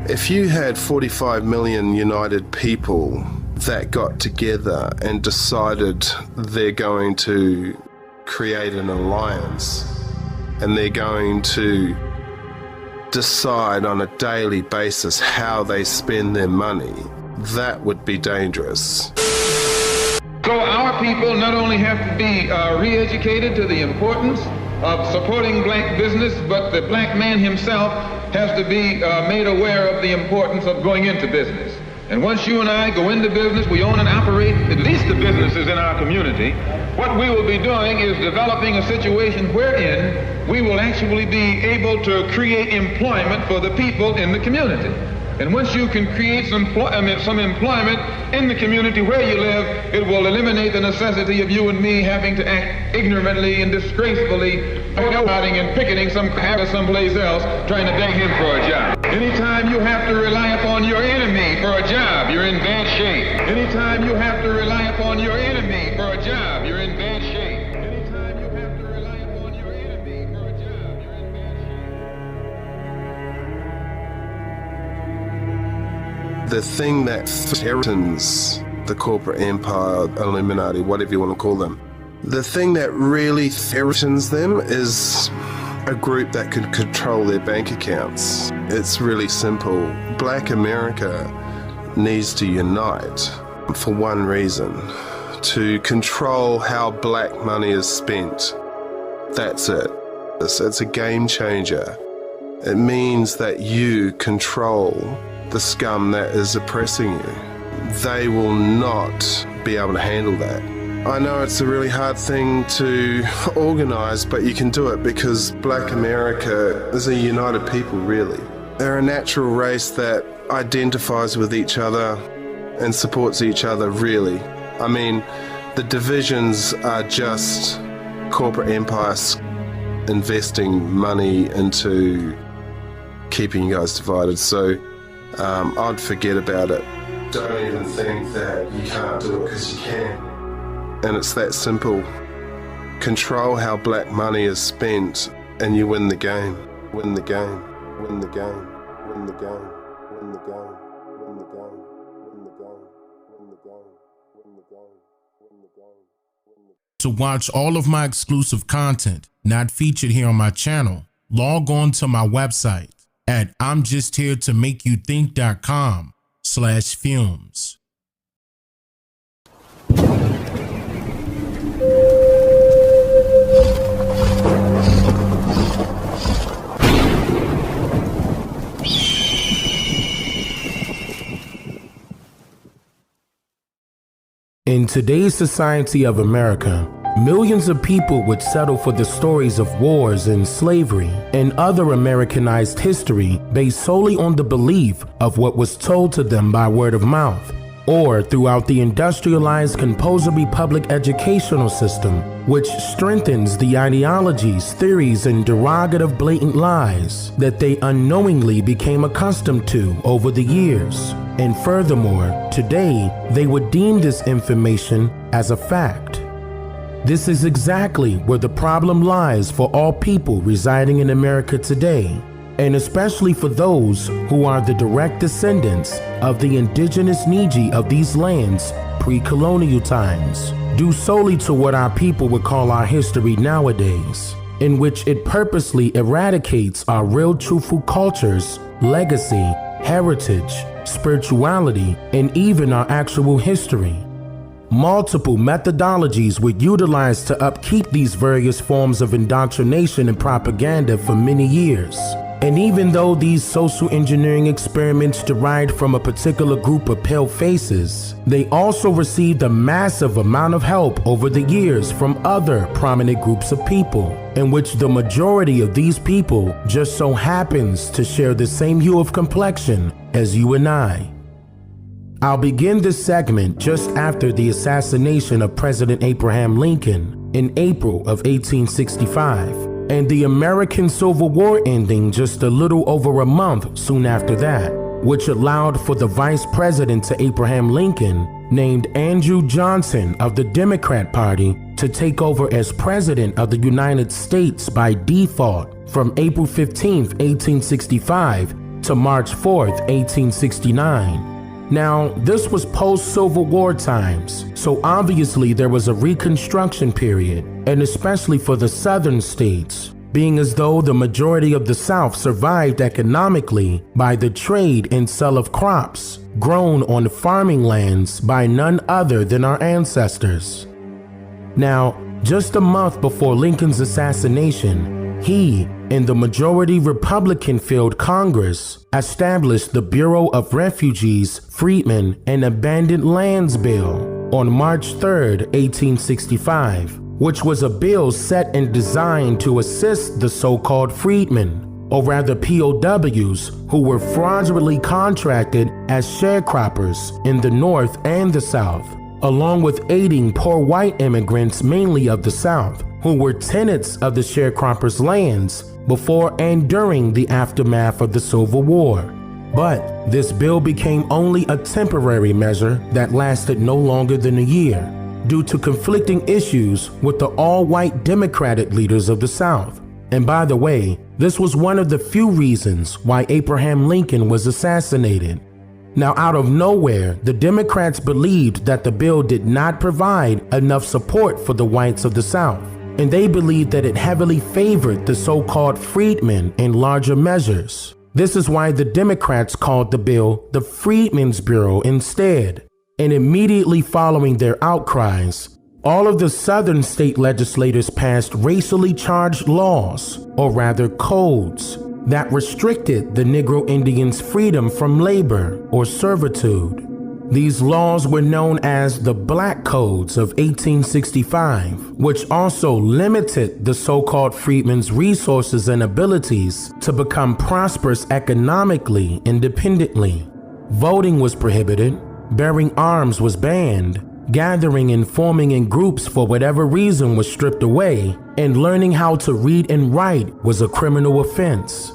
If you had 45 million united people that got together and decided they're going to create an alliance and they're going to decide on a daily basis how they spend their money, that would be dangerous. So our people not only have to be re-educated to the importance of supporting black business, but the black man himself has to be made aware of the importance of going into business. And once you and I go into business, we own and operate at least the businesses in our community. What we will be doing is developing a situation wherein we will actually be able to create employment for the people in the community. And once you can create some employment in the community where you live, it will eliminate the necessity of you and me having to act ignorantly and disgracefully, fighting and picketing someplace else, trying to beg him for a job. Anytime you have to rely upon your enemy for a job, you're in bad shape. Anytime you have to rely upon your enemy for a job, you're in bad shape. Anytime you have to rely upon your enemy for a job, you're in bad shape. The thing that threatens the corporate empire, Illuminati, whatever you want to call them, the thing that really threatens them is a group that could control their bank accounts. It's really simple. Black America needs to unite for one reason: to control how black money is spent. That's it. It's a game changer. It means that you control the scum that is oppressing you. They will not be able to handle that. I know it's a really hard thing to organize, but you can do it because Black America is a united people, really. They're a natural race that identifies with each other and supports each other, really. I mean, the divisions are just corporate empires investing money into keeping you guys divided. So I'd forget about it. Don't even think that you can't do it, because you can. And it's that simple. Control how black money is spent and you win the game. Win the game. Win the game. Win the game. Win the game. Win the game. Win the game. Win the game. Win the game. Win the game. To watch all of my exclusive content not featured here on my channel, log on to my website at imjustheretomake-you-think.com/films. In today's society of America, millions of people would settle for the stories of wars and slavery and other Americanized history based solely on the belief of what was told to them by word of mouth, or throughout the industrialized compulsory public educational system, which strengthens the ideologies, theories, and derogative blatant lies that they unknowingly became accustomed to over the years. And furthermore, today, they would deem this information as a fact. This is exactly where the problem lies for all people residing in America today, and especially for those who are the direct descendants of the indigenous Niji of these lands pre-colonial times, due solely to what our people would call our history nowadays, in which it purposely eradicates our real truthful cultures, legacy, heritage, spirituality, and even our actual history. Multiple methodologies were utilized to upkeep these various forms of indoctrination and propaganda for many years. And even though these social engineering experiments derived from a particular group of pale faces, they also received a massive amount of help over the years from other prominent groups of people, in which the majority of these people just so happens to share the same hue of complexion as you and I. I'll begin this segment just after the assassination of President Abraham Lincoln in April of 1865, and the American Civil War ending just a little over a month soon after that, which allowed for the vice president to Abraham Lincoln, named Andrew Johnson of the Democrat Party, to take over as president of the United States by default from April 15, 1865 to March 4th, 1869. Now, this was post-Civil War times, so obviously there was a Reconstruction period, and especially for the southern states, being as though the majority of the South survived economically by the trade and sale of crops grown on farming lands by none other than our ancestors. Now, just a month before Lincoln's assassination, he and the majority Republican-filled Congress established the Bureau of Refugees, Freedmen, and Abandoned Lands Bill on March 3, 1865, which was a bill set and designed to assist the so-called freedmen, or rather POWs, who were fraudulently contracted as sharecroppers in the North and the South, along with aiding poor white immigrants mainly of the South, who were tenants of the sharecroppers' lands before and during the aftermath of the Civil War. But this bill became only a temporary measure that lasted no longer than a year, due to conflicting issues with the all-white Democratic leaders of the South. And by the way, this was one of the few reasons why Abraham Lincoln was assassinated. Now, out of nowhere, the Democrats believed that the bill did not provide enough support for the whites of the South, and they believed that it heavily favored the so-called freedmen in larger measures. This is why the Democrats called the bill the Freedmen's Bureau instead. And immediately following their outcries, all of the southern state legislators passed racially charged laws, or rather codes, that restricted the Negro Indians' freedom from labor or servitude. These laws were known as the Black Codes of 1865, which also limited the so-called freedmen's resources and abilities to become prosperous economically independently. Voting was prohibited, bearing arms was banned, gathering and forming in groups for whatever reason was stripped away, and learning how to read and write was a criminal offense.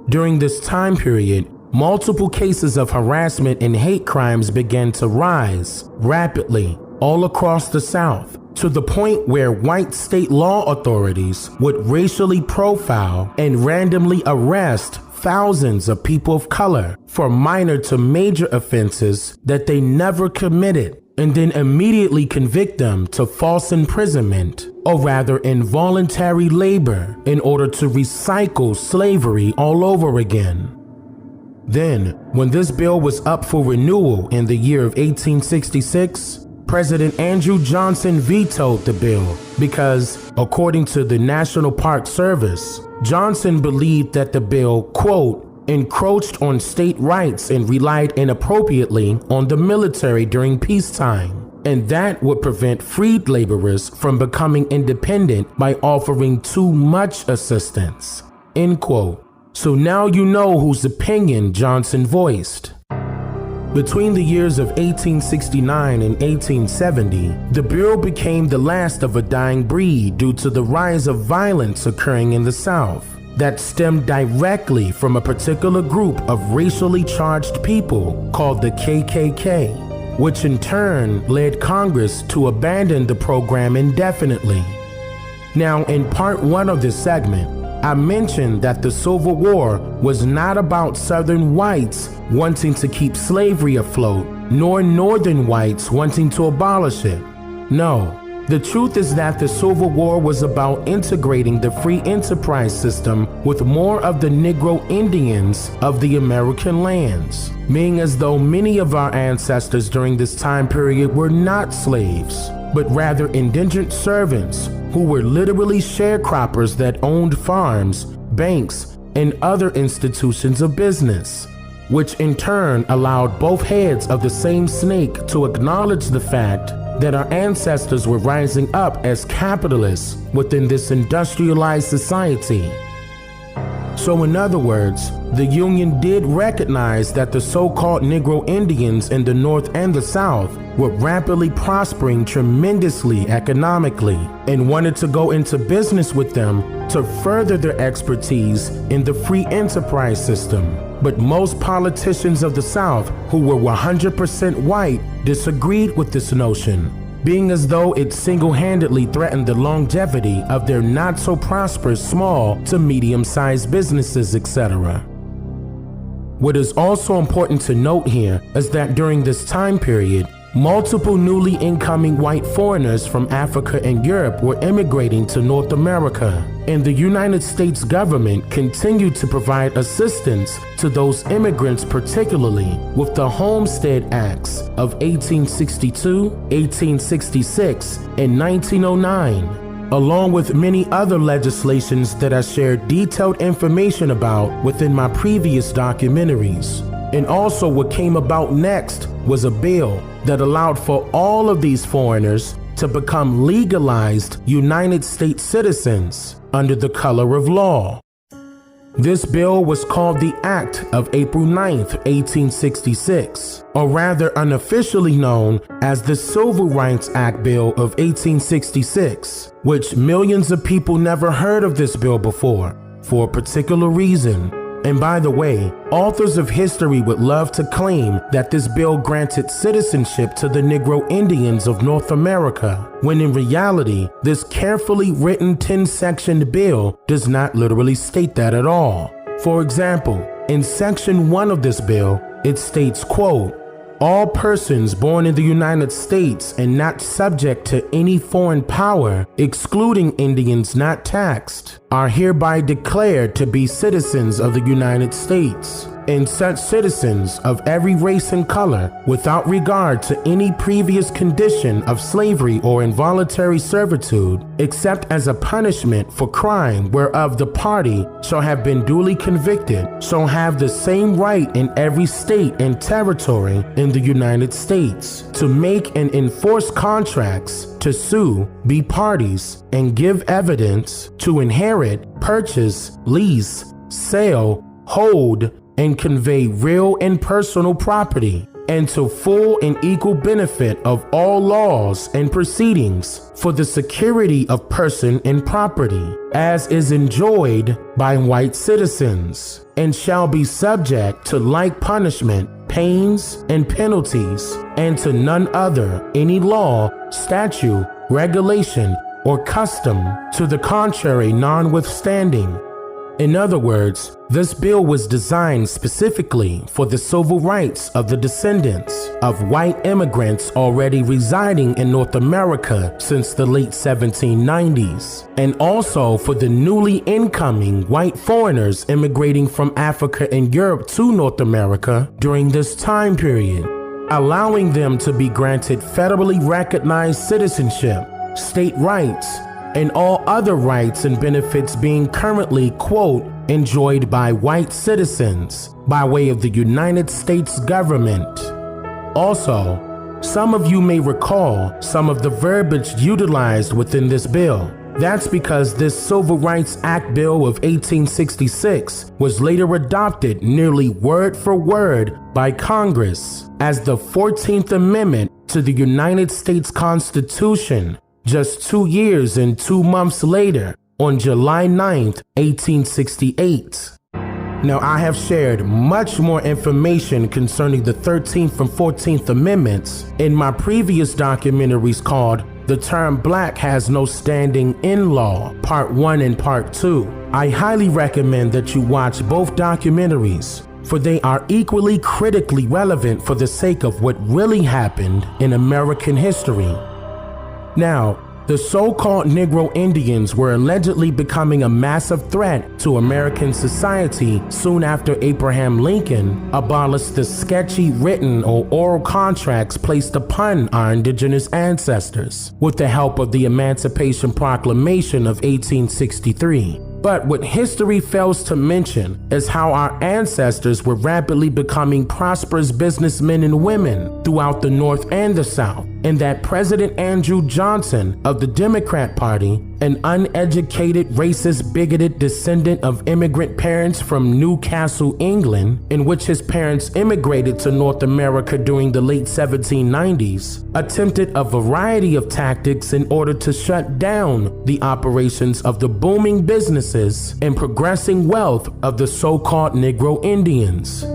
During this time period, multiple cases of harassment and hate crimes began to rise rapidly all across the South, to the point where white state law authorities would racially profile and randomly arrest thousands of people of color for minor to major offenses that they never committed, and then immediately convict them to false imprisonment, or rather involuntary labor, in order to recycle slavery all over again. Then, when this bill was up for renewal in the year of 1866, President Andrew Johnson vetoed the bill because, according to the National Park Service, Johnson believed that the bill, quote, encroached on state rights and relied inappropriately on the military during peacetime, and that would prevent freed laborers from becoming independent by offering too much assistance, end quote. So now you know whose opinion Johnson voiced. Between the years of 1869 and 1870, the Bureau became the last of a dying breed due to the rise of violence occurring in the South that stemmed directly from a particular group of racially charged people called the KKK, which in turn led Congress to abandon the program indefinitely. Now, in part one of this segment, I mentioned that the Civil War was not about Southern whites wanting to keep slavery afloat, nor Northern whites wanting to abolish it. No, the truth is that the Civil War was about integrating the free enterprise system with more of the Negro Indians of the American lands, being as though many of our ancestors during this time period were not slaves, but rather indentured servants who were literally sharecroppers that owned farms, banks, and other institutions of business, which in turn allowed both heads of the same snake to acknowledge the fact that our ancestors were rising up as capitalists within this industrialized society. So in other words, the Union did recognize that the so-called Negro Indians in the North and the South were rapidly prospering tremendously economically and wanted to go into business with them to further their expertise in the free enterprise system. But most politicians of the South, who were 100% white, disagreed with this notion, being as though it single-handedly threatened the longevity of their not-so-prosperous small to medium-sized businesses, etc. What is also important to note here is that during this time period, multiple newly incoming white foreigners from Africa and Europe were immigrating to North America, and the United States government continued to provide assistance to those immigrants, particularly with the Homestead Acts of 1862, 1866, and 1909, along with many other legislations that I shared detailed information about within my previous documentaries. And also what came about next was a bill that allowed for all of these foreigners to become legalized United States citizens under the color of law. This bill was called the Act of April 9th, 1866, or rather unofficially known as the Civil Rights Act Bill of 1866, which millions of people never heard of this bill before for a particular reason. And by the way, authors of history would love to claim that this bill granted citizenship to the Negro Indians of North America, when in reality, this carefully written 10-section bill does not literally state that at all. For example, in Section 1 of this bill, it states, quote, "All persons born in the United States and not subject to any foreign power, excluding Indians not taxed, are hereby declared to be citizens of the United States, and such citizens of every race and color, without regard to any previous condition of slavery or involuntary servitude, except as a punishment for crime whereof the party shall have been duly convicted, shall have the same right in every state and territory in the United States to make and enforce contracts, to sue, be parties, and give evidence, to inherit, purchase, lease, sell, hold, and convey real and personal property, and to full and equal benefit of all laws and proceedings for the security of person and property, as is enjoyed by white citizens, and shall be subject to like punishment, pains, and penalties, and to none other any law, statute, regulation, or custom to the contrary notwithstanding." In other words, this bill was designed specifically for the civil rights of the descendants of white immigrants already residing in North America since the late 1790s, and also for the newly incoming white foreigners immigrating from Africa and Europe to North America during this time period, allowing them to be granted federally recognized citizenship, state rights, and all other rights and benefits being currently, quote, enjoyed by white citizens by way of the United States government. Also, some of you may recall some of the verbiage utilized within this bill. That's because this Civil Rights Act Bill of 1866 was later adopted nearly word for word by Congress as the 14th Amendment to the United States Constitution, just 2 years and 2 months later, on July 9th, 1868. Now, I have shared much more information concerning the 13th and 14th Amendments in my previous documentaries called "The Term Black Has No Standing in Law," Part 1 and Part 2. I highly recommend that you watch both documentaries, for they are equally critically relevant for the sake of what really happened in American history. Now, the so-called Negro Indians were allegedly becoming a massive threat to American society soon after Abraham Lincoln abolished the sketchy written or oral contracts placed upon our indigenous ancestors with the help of the Emancipation Proclamation of 1863. But what history fails to mention is how our ancestors were rapidly becoming prosperous businessmen and women throughout the North and the South, and that President Andrew Johnson of the Democrat Party, an uneducated, racist, bigoted descendant of immigrant parents from Newcastle, England, in which his parents immigrated to North America during the late 1790s, attempted a variety of tactics in order to shut down the operations of the booming businesses and progressing wealth of the so-called Negro Indians.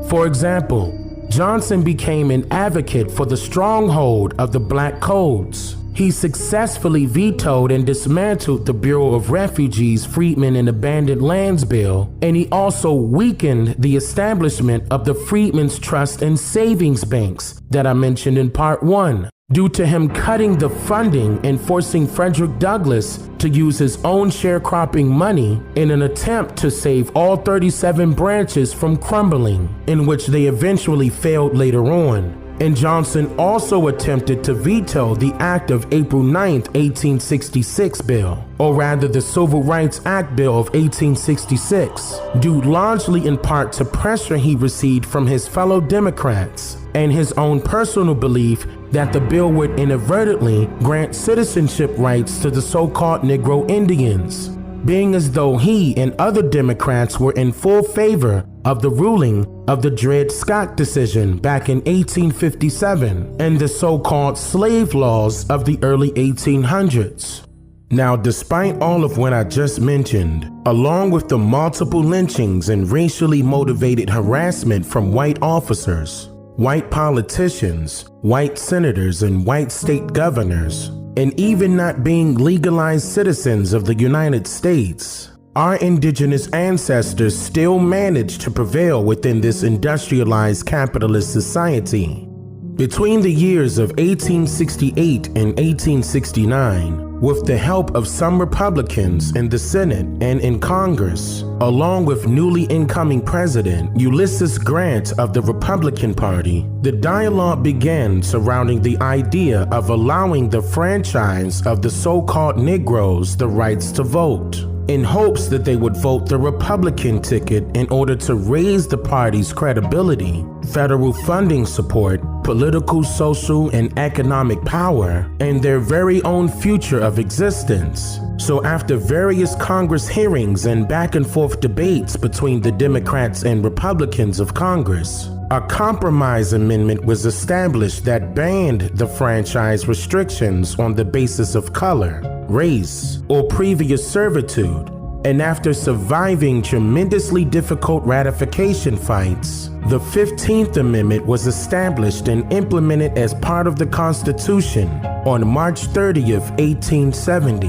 For example, Johnson became an advocate for the stronghold of the black codes, He successfully vetoed and dismantled the Bureau of Refugees, Freedmen, and Abandoned Lands Bill, and he also weakened the establishment of the Freedmen's Trust and Savings Banks that I mentioned in Part 1, due to him cutting the funding and forcing Frederick Douglass to use his own sharecropping money in an attempt to save all 37 branches from crumbling, in which they eventually failed later on. And Johnson also attempted to veto the Act of April 9, 1866 bill, or rather the Civil Rights Act Bill of 1866, due largely in part to pressure he received from his fellow Democrats and his own personal belief that the bill would inadvertently grant citizenship rights to the so-called Negro Indians, being as though he and other Democrats were in full favor of the ruling of the Dred Scott decision back in 1857 and the so-called slave laws of the early 1800s. Now, despite all of what I just mentioned, along with the multiple lynchings and racially motivated harassment from white officers, white politicians, white senators, and white state governors, and even not being legalized citizens of the United States, our indigenous ancestors still managed to prevail within this industrialized capitalist society. Between the years of 1868 and 1869, with the help of some Republicans in the Senate and in Congress, along with newly incoming President Ulysses Grant of the Republican Party, the dialogue began surrounding the idea of allowing the franchise of the so-called Negroes the rights to vote, in hopes that they would vote the Republican ticket in order to raise the party's credibility, federal funding support, political, social, and economic power, and their very own future of existence. So after various Congress hearings and back and forth debates between the Democrats and Republicans of Congress, a compromise amendment was established that banned the franchise restrictions on the basis of color, race, or previous servitude. And after surviving tremendously difficult ratification fights, the 15th Amendment was established and implemented as part of the Constitution on March 30th, 1870.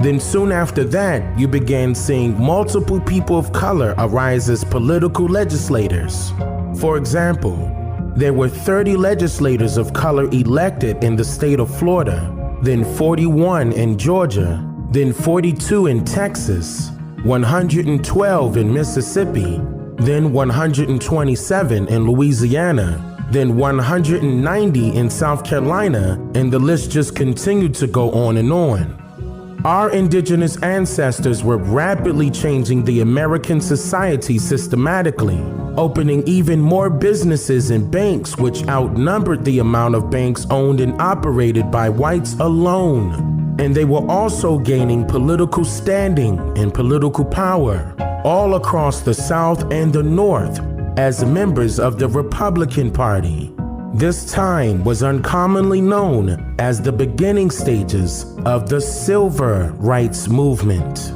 Then soon after that, you began seeing multiple people of color arise as political legislators. For example, there were 30 legislators of color elected in the state of Florida, then 41 in Georgia, then 42 in Texas, 112 in Mississippi, then 127 in Louisiana, then 190 in South Carolina, and the list just continued to go on and on. Our indigenous ancestors were rapidly changing the American society systematically, opening even more businesses and banks which outnumbered the amount of banks owned and operated by whites alone. And they were also gaining political standing and political power all across the South and the North as members of the Republican Party. This time was uncommonly known as the beginning stages of the Civil Rights Movement.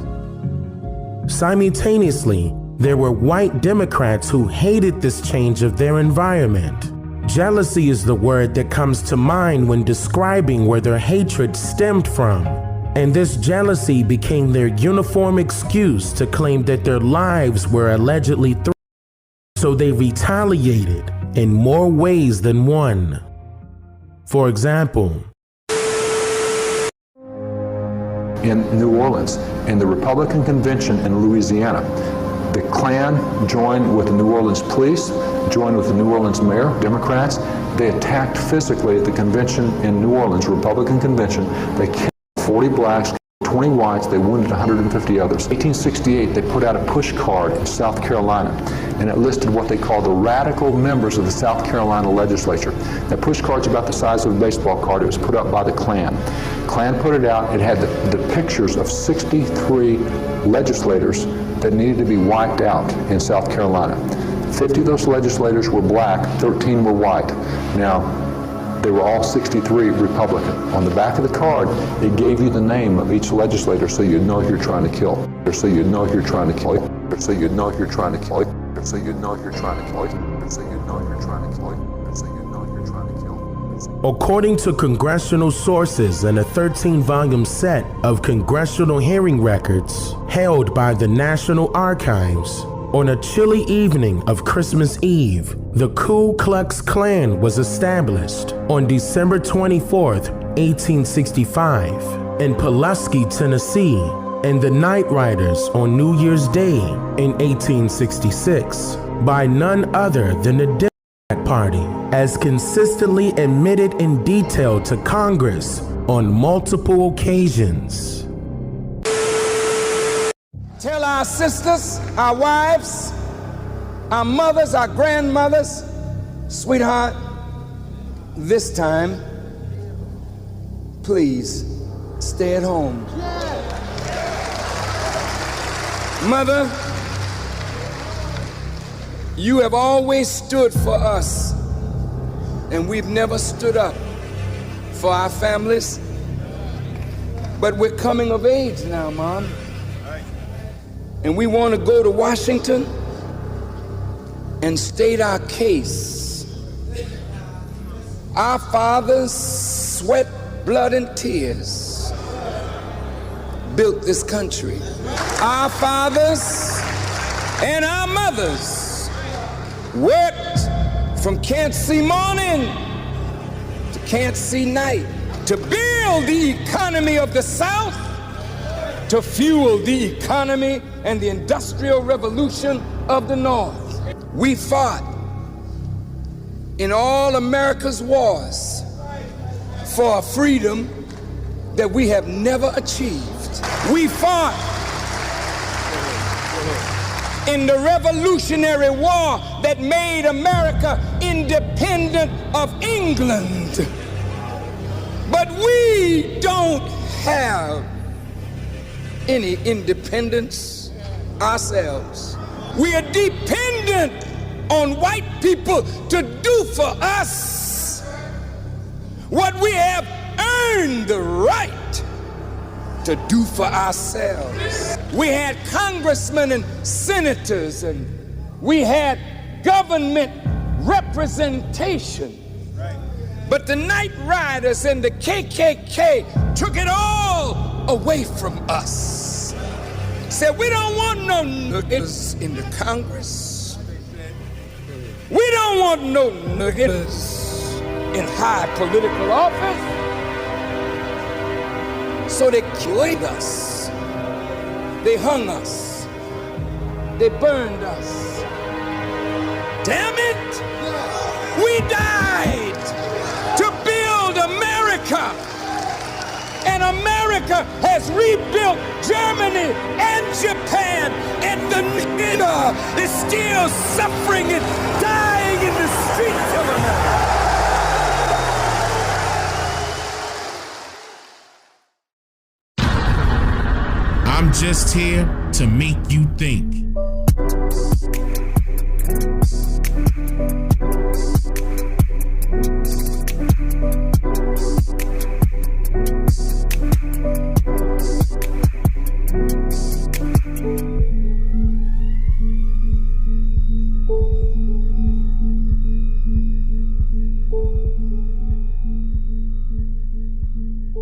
Simultaneously, there were white Democrats who hated this change of their environment. Jealousy is the word that comes to mind when describing where their hatred stemmed from. And this jealousy became their uniform excuse to claim that their lives were allegedly threatened. So they retaliated in more ways than one. For example, in New Orleans, in the Republican convention in Louisiana, the Klan joined with the New Orleans police, joined with the New Orleans mayor, Democrats. They attacked physically at the convention in New Orleans, Republican convention. They killed 40 blacks, 20 whites, they wounded 150 others. In 1868, they put out a push card in South Carolina, and it listed what they called the radical members of the South Carolina legislature. That push card's about the size of a baseball card. It was put up by the Klan. Klan put it out. It had the pictures of 63 legislators that needed to be wiped out in South Carolina. 50 of those legislators were black, 13 were white. Now, they were all 63 Republican. On the back of the card, it gave you the name of each legislator so you'd know who you're trying to kill. So you'd know who you're trying to kill. So you'd know who you're trying to kill. So you'd know who you're trying to kill. So you'd know who you're trying to kill. So you'd know who you're trying to kill. According to congressional sources and a 13-volume set of congressional hearing records held by the National Archives, on a chilly evening of Christmas Eve, the Ku Klux Klan was established on December 24th, 1865, in Pulaski, Tennessee, and the Night Riders on New Year's Day in 1866 by none other than the Democrat Party, as consistently admitted in detail to Congress on multiple occasions. Tell our sisters, our wives, our mothers, our grandmothers, sweetheart, this time, please stay at home. Mother, you have always stood for us, and we've never stood up for our families. But we're coming of age now, Mom. And we want to go to Washington and state our case. Our fathers, sweat, blood, and tears built this country. Our fathers and our mothers worked from can't see morning to can't see night to build the economy of the South, to fuel the economy and the industrial revolution of the North. We fought in all America's wars for a freedom that we have never achieved. We fought in the Revolutionary War that made America independent of England. But we don't have any independence ourselves. We are dependent on white people to do for us what we have earned the right to do for ourselves. We had congressmen and senators, and we had government representation. But the Night Riders and the KKK took it all away from us. Said, we don't want no niggas in the Congress. We don't want no niggas in high political office. So they killed us. They hung us. They burned us. Damn it! We died to build America. And America has rebuilt Germany and Japan, and the nigga is still suffering and dying in the streets of America. I'm just here to make you think.